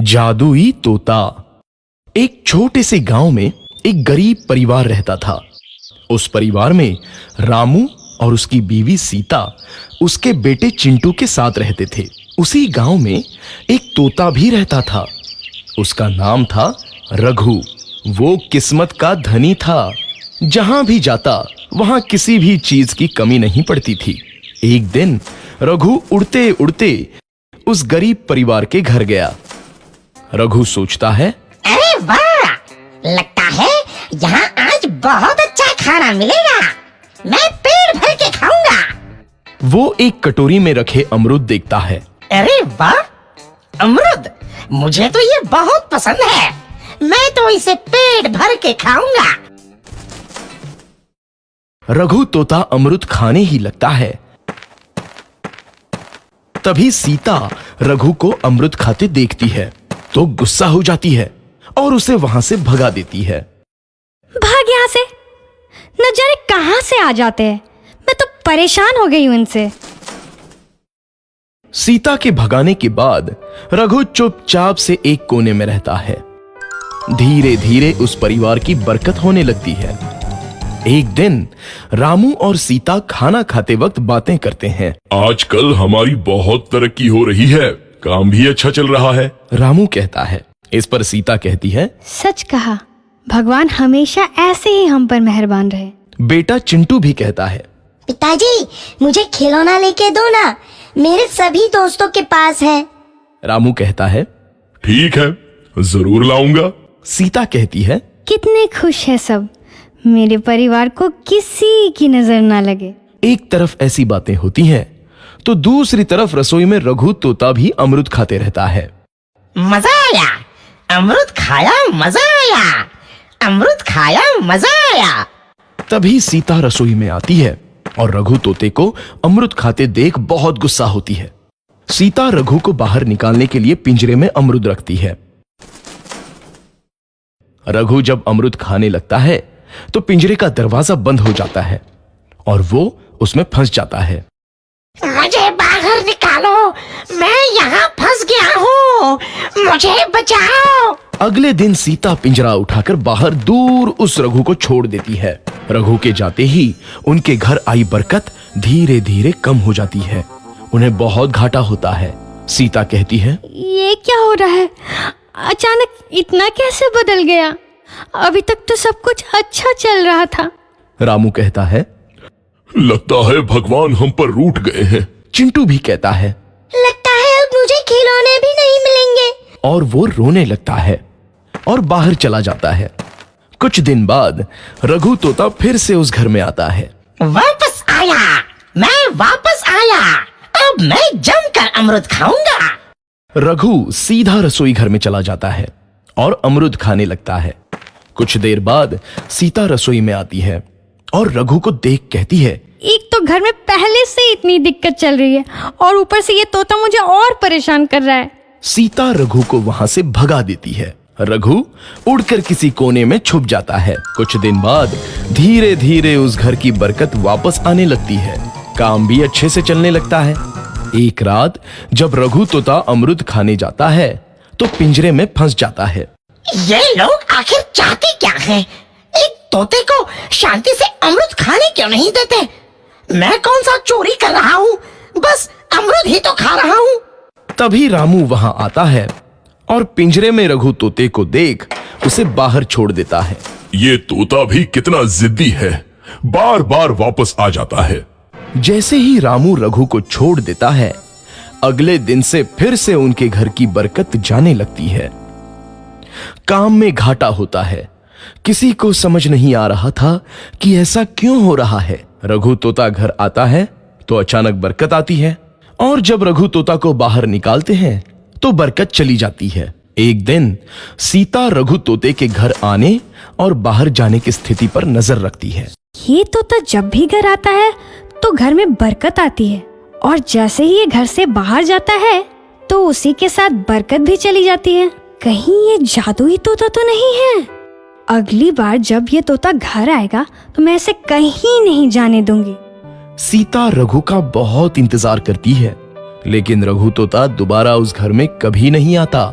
जादुई तोता। एक छोटे से गांव में एक गरीब परिवार रहता था। उस परिवार में रामू और उसकी बीवी सीता उसके बेटे चिंटू के साथ रहते थे। उसी गांव में एक तोता भी रहता था। उसका नाम था रघु। वो किस्मत का धनी था। जहां भी जाता वहां किसी भी चीज की कमी नहीं पड़ती थी। एक दिन रघु उड़ते उड़ते उस गरीब परिवार के घर गया। रघु सोचता है, अरे वाह, लगता है यहाँ आज बहुत अच्छा खाना मिलेगा। मैं पेट भर के खाऊंगा। वो एक कटोरी में रखे अमरूद देखता है। अरे वाह, अमरूद, मुझे तो ये बहुत पसंद है। मैं तो इसे पेट भर के खाऊंगा। रघु तोता अमरूद खाने ही लगता है। तभी सीता रघु को अमरूद खाते देखती है तो गुस्सा हो जाती है और उसे वहां से भगा देती है। भाग यहाँ से, न जाने कहां से आ जाते हैं। मैं तो परेशान हो गई हूं इनसे। सीता के भगाने के बाद रघु चुपचाप से एक कोने में रहता है। धीरे धीरे उस परिवार की बरकत होने लगती है। एक दिन रामू और सीता खाना खाते वक्त बातें करते हैं। आजकल हमारी बहुत तरक्की हो रही है, काम भी अच्छा चल रहा है। रामू कहता है। इस पर सीता कहती है, सच कहा, भगवान हमेशा ऐसे ही हम पर मेहरबान रहे। बेटा चिंटू भी कहता है, पिताजी, मुझे खिलौना लेके दो ना, मेरे सभी दोस्तों के पास है। रामू कहता है, ठीक है, जरूर लाऊंगा। सीता कहती है, कितने खुश है सब, मेरे परिवार को किसी की नजर ना लगे। एक तरफ ऐसी बातें होती हैं तो दूसरी तरफ रसोई में रघु तोता भी अमरूद खाते रहता है। मजा आया, अमरूद खाया, मजा आया, अमरूद खाया, मजा आया। तभी सीता रसोई में आती है और रघु तोते को अमरूद खाते देख बहुत गुस्सा होती है। सीता रघु को बाहर निकालने के लिए पिंजरे में अमरूद रखती है। रघु जब अमरूद खाने लगता है तो पिंजरे का दरवाजा बंद हो जाता है और वो उसमें फंस जाता है। मुझे बाहर निकालो, मैं यहाँ फंस गया हूँ, मुझे बचाओ। अगले दिन सीता पिंजरा उठाकर बाहर दूर उस रघु को छोड़ देती है। रघु के जाते ही उनके घर आई बरकत धीरे धीरे कम हो जाती है। उन्हें बहुत घाटा होता है। सीता कहती है, ये क्या हो रहा है, अचानक इतना कैसे बदल गया? अभी तक तो सब कुछ अच्छा चल रहा था। रामू कहता है, लगता है भगवान हम पर रूठ गए हैं। चिंटू भी कहता है, लगता है अब मुझे खिलौने भी नहीं मिलेंगे। और वो रोने लगता है और बाहर चला जाता है। कुछ दिन बाद रघु तोता फिर से उस घर में आता है। वापस आया, मैं वापस आया, अब मैं जमकर अमरूद खाऊंगा। रघु सीधा रसोई घर में चला जाता है और अमरूद खाने लगता है। कुछ देर बाद सीता रसोई में आती है और रघु को देख कहती है, एक तो घर में पहले से इतनी दिक्कत चल रही है और ऊपर से ये तोता मुझे और परेशान कर रहा है। सीता रघु को वहां से भगा देती है। रघु उड़कर किसी कोने में छुप जाता है। कुछ दिन बाद धीरे धीरे उस घर की बरकत वापस आने लगती है। काम भी अच्छे से चलने लगता है। एक रात जब रघु तोता अमरूद खाने जाता है तो पिंजरे में फंस जाता है। ये लोग आखिर चाहते क्या हैं? एक तोते को शांति से अमरूद खाने क्यों नहीं देते? मैं कौन सा चोरी कर रहा हूँ? बस अमरूद ही तो खा रहा हूँ। तभी रामू वहां आता है और पिंजरे में रघु तोते को देख उसे बाहर छोड़ देता है। ये तोता भी कितना जिद्दी है, बार बार वापस आ जाता है। जैसे ही रामू रघु को छोड़ देता है, अगले दिन से फिर से उनके घर की बरकत जाने लगती है। काम में घाटा होता है। किसी को समझ नहीं आ रहा था कि ऐसा क्यों हो रहा है। रघु तोता घर आता है तो अचानक बरकत आती है और जब रघु तोता को बाहर निकालते हैं तो बरकत चली जाती है। एक दिन सीता रघु तोते के घर आने और बाहर जाने की स्थिति पर नजर रखती है। ये तोता जब भी घर आता है तो घर में बरकत आती है और जैसे ही ये घर से बाहर जाता है तो उसी के साथ बरकत भी चली जाती है। कहीं ये जादुई तोता तो नहीं है? अगली बार जब ये तोता घर आएगा तो मैं इसे कहीं नहीं जाने दूंगी। सीता रघु का बहुत इंतजार करती है लेकिन रघु तोता दोबारा उस घर में कभी नहीं आता।